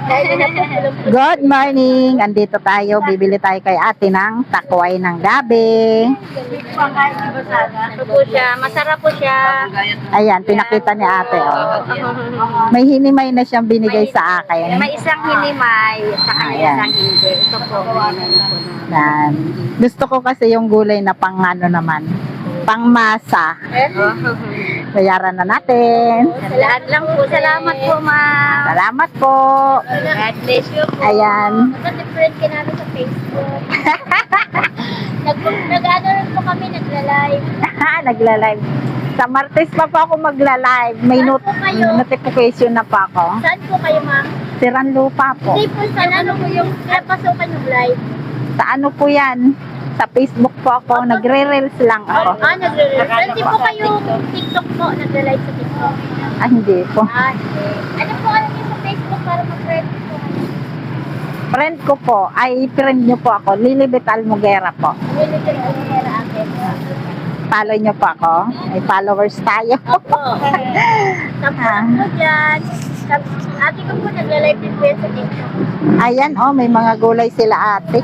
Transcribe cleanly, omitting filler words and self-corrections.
Good morning! Andito tayo, bibili tayo kay ate ng takway ng gabi. Ano po siya? Masarap po siya. Ayan, pinakita ni ate. Oh. May hinimay na siyang binigay sa akin. May isang hinimay, sa kanya Ayan. isang hindi. Ito po. Yan. Gusto ko kasi yung gulay na pang ano naman, pang masa. Bayaran na natin. Sa lahat lang po. Salamat po, ma'am. Salamat po. God bless you po. Ayan. Nag-friend ka namin sa Facebook. Nag-ano rin po kami, nagla-live. Nagla-live. Sa Martes pa po ako magla-live. May Saan po kayo? notification na pa ako. Saan po kayo, ma'am? Siranlupa po. Hindi po, saan ano po yung pasukan yung live? Sa ano po yan? Sa Facebook po ako. Nagre-reels lang ako. Nagre-live. Hindi po kayo TikTok po, nagla-live sa TikTok. Hindi po. Okay. Ano po alam niyo sa Facebook para mag-friend po? Friend ko po. Ay, friend nyo po ako. Lilibet Almugera po. Religion Almera akin. Follow nyo po ako. May followers tayo. Opo. Tapos po dyan. Ate ko po nagla-live din po yan sa TikTok. Ayan, oh, may mga gulay sila ate.